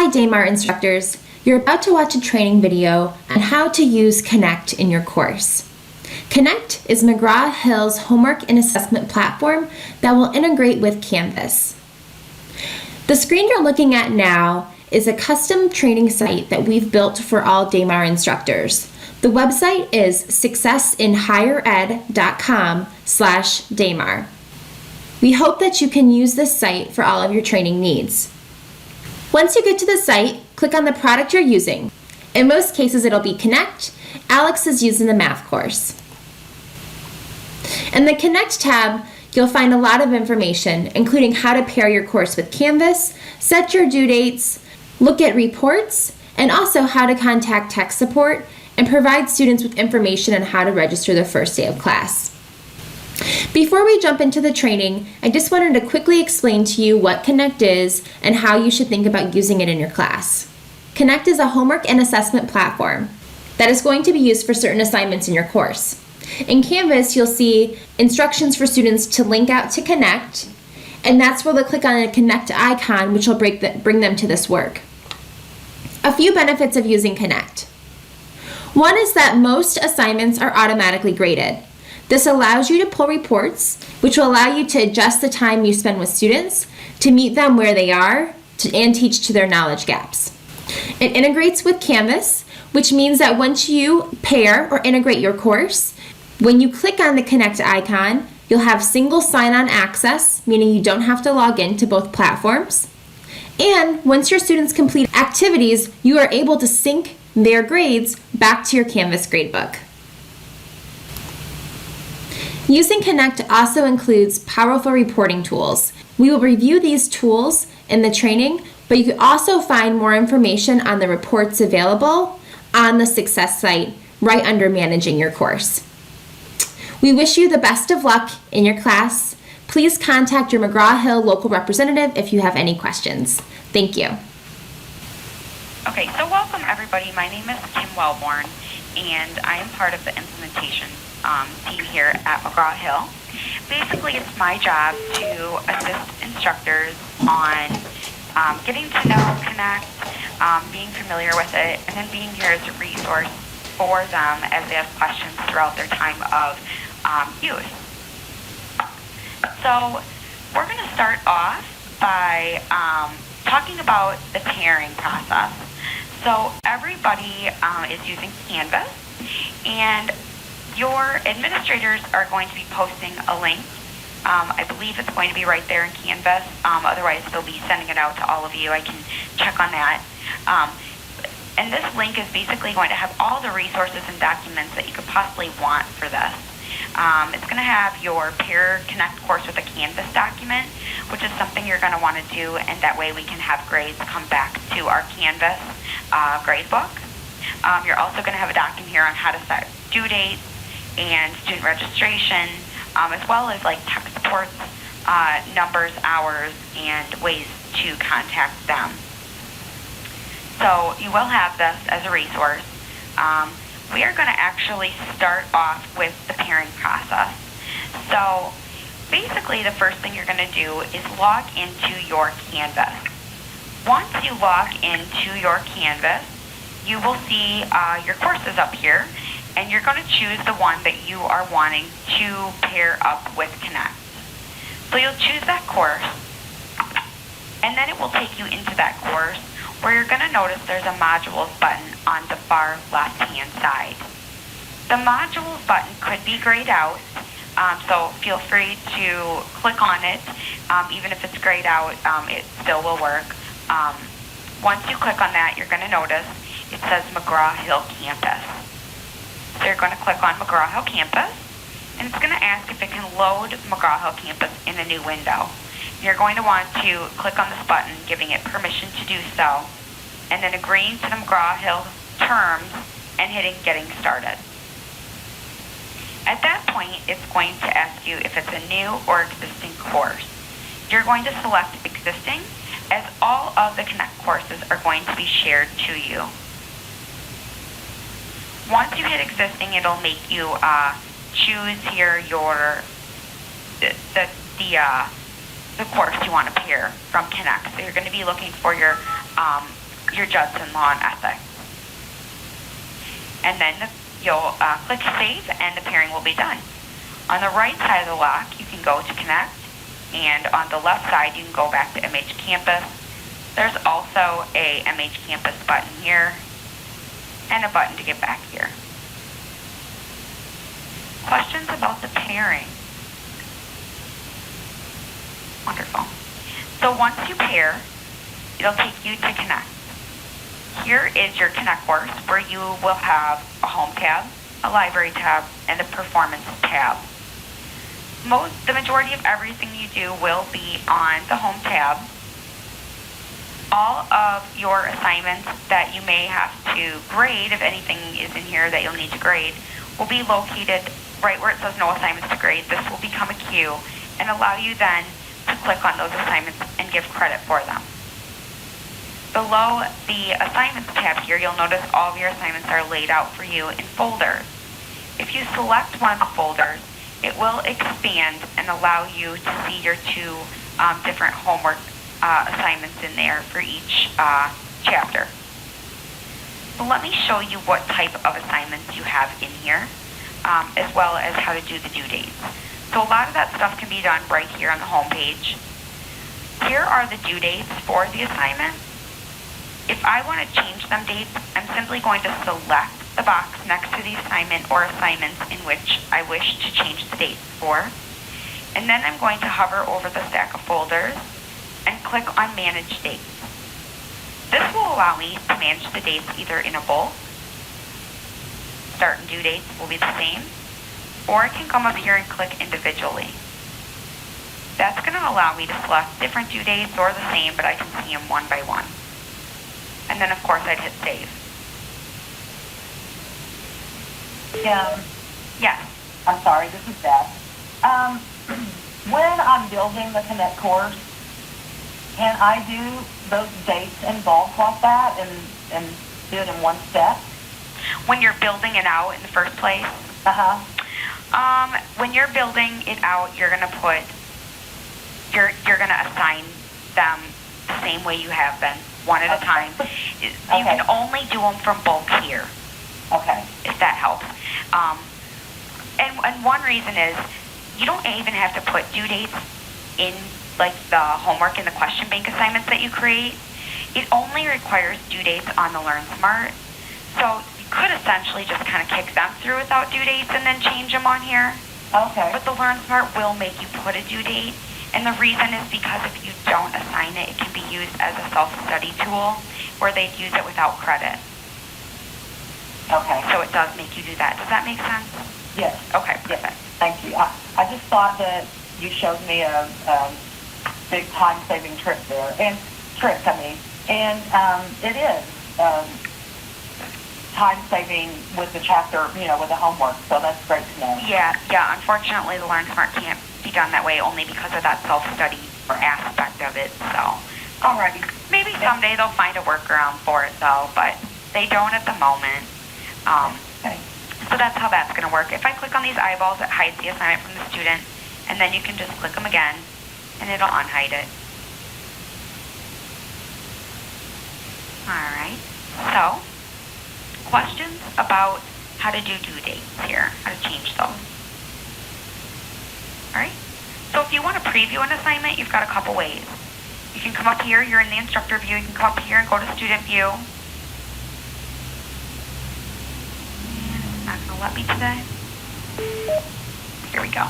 Hi Daymar instructors, you're about to watch a training video on how to use Connect in your course. Connect is McGraw-Hill's homework and assessment platform that will integrate with Canvas. The screen you're looking at now is a custom training site that we've built for all Daymar instructors. The website is successinhighered.com/Daymar. We hope that you can use this site for all of your training needs. Once you get to the site, click on the product you're using. In most cases, it'll be Connect. Alex is using the math course. In the Connect tab, you'll find a lot of information, including how to pair your course with Canvas, set your due dates, look at reports, and also how to contact tech support and provide students with information on how to register the first day of class. Before we jump into the training, I just wanted to quickly explain to you what Connect is and how you should think about using it in your class. Connect is a homework and assessment platform that is going to be used for certain assignments in your course. In Canvas, you'll see instructions for students to link out to Connect, and that's where they'll click on the Connect icon, which will bring them to this work. A few benefits of using Connect. One is that most assignments are automatically graded. This allows you to pull reports, which will allow you to adjust the time you spend with students to meet them where they are and teach to their knowledge gaps. It integrates with Canvas, which means that once you pair or integrate your course, when you click on the Connect icon, you'll have single sign-on access, meaning you don't have to log in to both platforms. And once your students complete activities, you are able to sync their grades back to your Canvas gradebook. Using Connect also includes powerful reporting tools. We will review these tools in the training, but you can also find more information on the reports available on the Success site right under Managing Your Course. We wish you the best of luck in your class. Please contact your McGraw-Hill local representative if you have any questions. Thank you. Okay, so welcome everybody. My name is Kim Wellborn, and I am part of the implementation team here at McGraw-Hill. Basically, it's my job to assist instructors on getting to know Connect, being familiar with it, and then being here as a resource for them as they have questions throughout their time of use. So we're going to start off by talking about the pairing process. So everybody is using Canvas, and your administrators are going to be posting a link. I believe it's going to be right there in Canvas. Otherwise, they'll be sending it out to all of you. I can check on that. And this link is basically going to have all the resources and documents that you could possibly want for this. It's going to have your Pair Connect course with a Canvas document, which is something you're going to want to do, and that way we can have grades come back to our Canvas gradebook. You're also going to have a document here on how to set due dates and student registration, as well as like tech support numbers, hours, and ways to contact them. So you will have this as a resource. We are going to actually start off with the pairing process. So basically the first thing you're going to do is log into your Canvas. Once you log into your Canvas, you will see your courses up here, and you're going to choose the one that you are wanting to pair up with Connect. So you'll choose that course, and then it will take you into that course where you're going to notice there's a Modules button on the far left-hand side. The Modules button could be grayed out, so feel free to click on it. Even if it's grayed out, it still will work. Once you click on that, you're going to notice it says McGraw-Hill Campus. So you're going to click on McGraw-Hill Campus, and it's going to ask if it can load McGraw-Hill Campus in a new window. You're going to want to click on this button, giving it permission to do so, and then agreeing to the McGraw-Hill terms and hitting Getting Started. At that point, it's going to ask you if it's a new or existing course. You're going to select Existing, as all of the Connect courses are going to be shared to you. Once you hit Existing, it'll make you choose here the course you want to pair from Connect. So you're going to be looking for your your Judson Law and Ethics. And then you'll click Save, and the pairing will be done. On the right side of the lock, you can go to Connect, and on the left side, you can go back to MH Campus. There's also a MH Campus button here, and a button to get back here. Questions about the pairing? Wonderful. So once you pair, it'll take you to Connect. Here is your Connect course, where you will have a Home tab, a Library tab, and a Performance tab. The majority of everything you do will be on the Home tab. All of your assignments that you may have to grade, if anything is in here that you'll need to grade, will be located right where it says no assignments to grade. This will become a queue and allow you then to click on those assignments and give credit for them. Below the assignments tab here, you'll notice all of your assignments are laid out for you in folders. If you select one of the folders, it will expand and allow you to see your two different homework assignments in there for each chapter. So let me show you what type of assignments you have in here, as well as how to do the due dates. So a lot of that stuff can be done right here on the home page. Here are the due dates for the assignment. If I want to change them dates, I'm simply going to select the box next to the assignment or assignments in which I wish to change the dates for. And then I'm going to hover over the stack of folders and click on Manage Dates. This will allow me to manage the dates either in a bulk, start and due dates will be the same, or I can come up here and click individually. That's going to allow me to select different due dates or the same, but I can see them one by one. And then of course I'd hit Save. Kim, Yes. I'm sorry, this is Beth. When I'm building the Connect course, can I do those dates in bulk like that and do it in one step? When you're building it out in the first place, Uh-huh. when you're building it out, you're gonna assign them the same way you have been, one at a time. You can only do them from bulk here, Okay. if that helps. And one reason is you don't even have to put due dates in like the homework and the question bank assignments that you create. It only requires due dates on the LearnSmart. So you could essentially just kind of kick them through without due dates and then change them on here. Okay. But the LearnSmart will make you put a due date. And the reason is because if you don't assign it, it can be used as a self-study tool where they'd use it without credit. Okay. So it does make you do that. Does that make sense? Yes. Okay, Yes. perfect. Thank you. I just thought that you showed me a big time-saving trick there, and it is time-saving with the chapter, with the homework. So that's great to know. Yeah. Unfortunately, the LearnSmart can't be done that way only because of that self-study aspect of it. So, Alrighty. maybe someday they'll find a workaround for it, though, but they don't at the moment. Okay. So that's how that's going to work. If I click on these eyeballs, it hides the assignment from the student, and then you can just click them again, and it'll unhide it. All right. So, questions about how to do due dates here, how to change those. All right. So if you want to preview an assignment, you've got a couple ways. You can come up here, you're in the instructor view, you can come up here and go to student view. Not going to let me today. Here we go.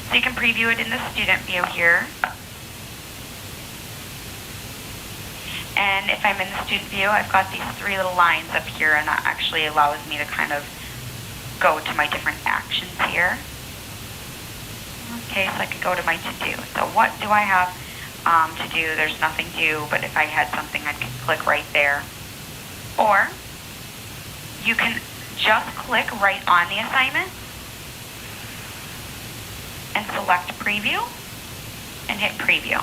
So you can preview it in the student view here. And if I'm in the student view, I've got these three little lines up here, and that actually allows me to kind of go to my different actions here. Okay, so I could go to my to-do. So what do I have to do? There's nothing due, but if I had something, I could click right there. Or you can just click right on the assignment and select preview and hit preview.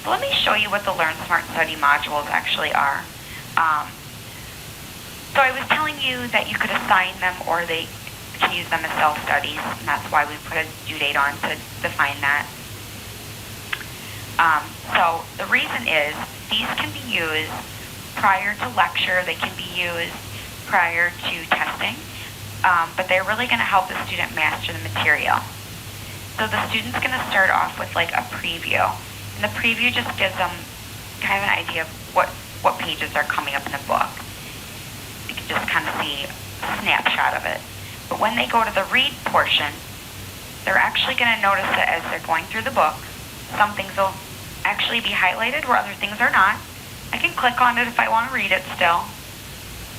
So let me show you what the LearnSmart Study modules actually are. So I was telling you that you could assign them or they can use them as self-studies, and that's why we put a due date on to define that. So the reason is these can be used prior to lecture. They can be used prior to testing, but they're really going to help the student master the material. So the student's going to start off with like a preview, and the preview just gives them kind of an idea of what pages are coming up in the book. You can just kind of see a snapshot of it. But when they go to the read portion, they're actually going to notice that as they're going through the book, some things will actually be highlighted where other things are not. I can click on it if I want to read it still,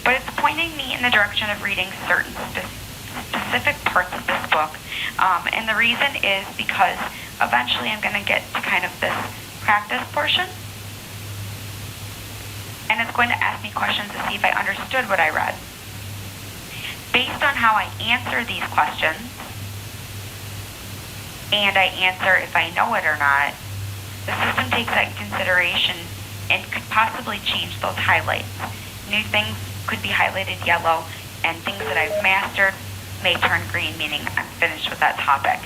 but it's pointing me in the direction of reading certain specific parts of this book. And the reason is because eventually I'm going to get to kind of this practice portion, and it's going to ask me questions to see if I understood what I read. Based on how I answer these questions, and I answer if I know it or not, the system takes that in consideration and could possibly change those highlights. New things could be highlighted yellow, and things that I've mastered may turn green, meaning I'm finished with that topic.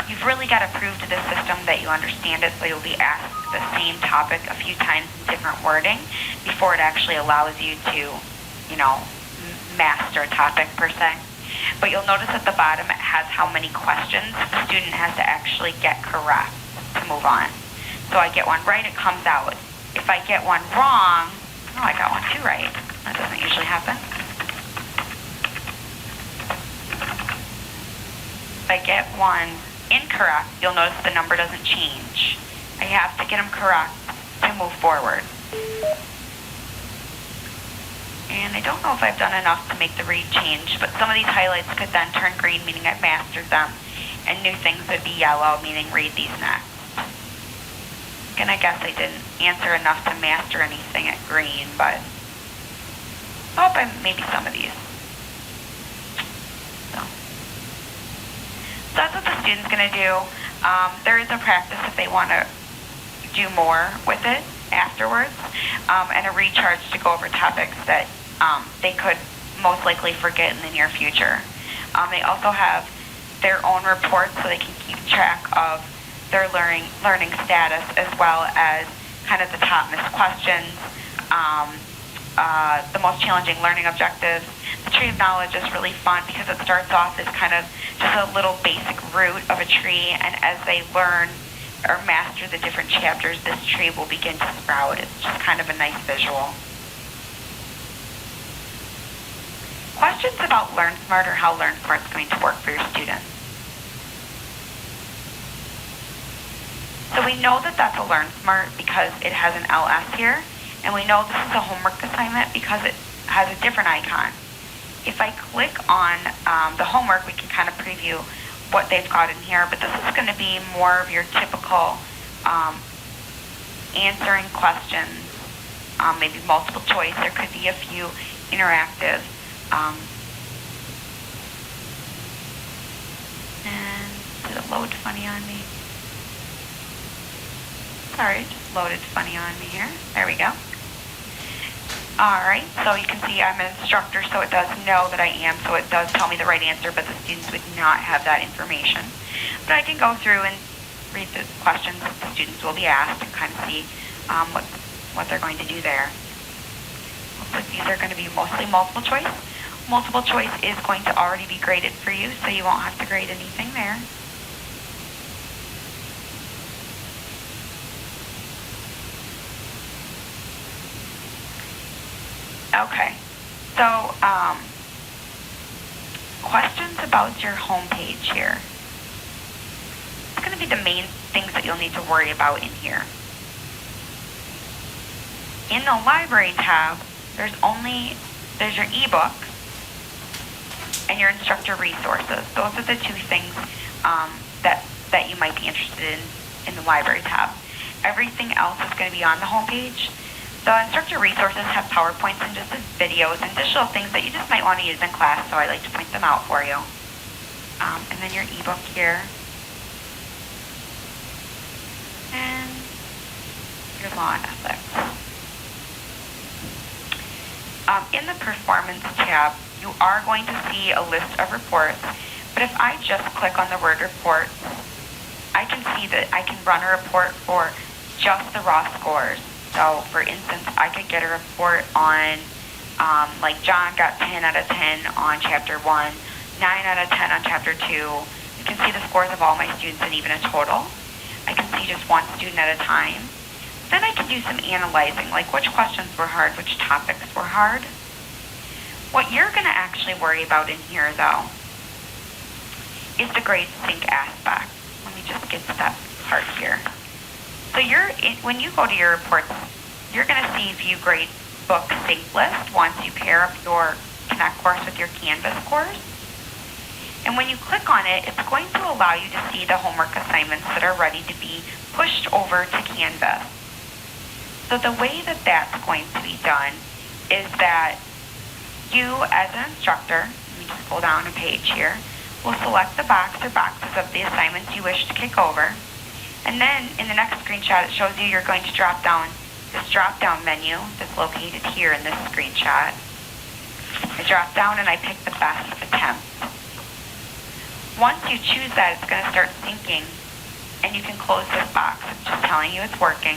You've really got to prove to the system that you understand it, so you'll be asked the same topic a few times in different wording before it actually allows you to, master a topic per se. But you'll notice at the bottom it has how many questions the student has to actually get correct to move on. So I get one right, it comes out. If I get one wrong, I got one too right. That doesn't usually happen. If I get one incorrect, you'll notice the number doesn't change. I have to get them correct to move forward. And I don't know if I've done enough to make the read change, but some of these highlights could then turn green, meaning I've mastered them, and new things would be yellow, meaning read these next. And I guess I didn't answer enough to master anything at green, but I hope maybe some of these. So that's what the student's going to do. There is a practice if they want to do more with it afterwards, and a recharge to go over topics that they could most likely forget in the near future. They also have their own reports so they can keep track of their learning status, as well as kind of the top missed questions, the most challenging learning objectives. The tree of knowledge is really fun because it starts off as kind of just a little basic root of a tree, and as they learn or master the different chapters, this tree will begin to sprout. It's just kind of a nice visual. Questions about LearnSmart or how LearnSmart is going to work for your students. So we know that that's a LearnSmart because it has an LS here, and we know this is a homework assignment because it has a different icon. If I click on the homework, we can kind of preview what they've got in here, but this is going to be more of your typical answering questions, maybe multiple choice. There could be a few interactive. And did it load funny on me? Sorry, it just loaded funny on me here. There we go. Alright, so you can see I'm an instructor, so it does know that I am, so it does tell me the right answer, but the students would not have that information. But I can go through and read the questions that the students will be asked and kind of see what they're going to do there. Looks like these are going to be mostly multiple choice. Multiple choice is going to already be graded for you, so you won't have to grade anything there. Okay, so questions about your home page here. It's going to be the main things that you'll need to worry about in here. In the library tab, there's your ebook and your instructor resources. Those are the two things that you might be interested in the library tab. Everything else is going to be on the home page. The instructor resources have PowerPoints and just videos and additional things that you just might want to use in class, so I like to point them out for you. And then your ebook here. And your law and ethics. In the performance tab, you are going to see a list of reports, but if I just click on the word report, I can see that I can run a report for just the raw scores. So, for instance, I could get a report on, like John got 10 out of 10 on Chapter 1, 9 out of 10 on Chapter 2. You can see the scores of all my students and even a total. I can see just one student at a time. Then I can do some analyzing, like which questions were hard, which topics were hard. What you're going to actually worry about in here, though, is the grade sync aspect. Let me just get to that part here. So when you go to your reports, you're going to see View Grade Book Sync List once you pair up your Connect course with your Canvas course. And when you click on it, it's going to allow you to see the homework assignments that are ready to be pushed over to Canvas. So the way that that's going to be done is that you, as an instructor, let me just go down a page here, will select the box or boxes of the assignments you wish to kick over. And then in the next screenshot, it shows you you're going to drop down this drop-down menu that's located here in this screenshot. I drop down and I pick the best attempt. Once you choose that, it's going to start syncing, and you can close this box. It's just telling you it's working.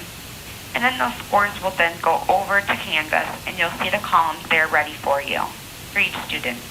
And then those scores will then go over to Canvas, and you'll see the columns there ready for you, for each student.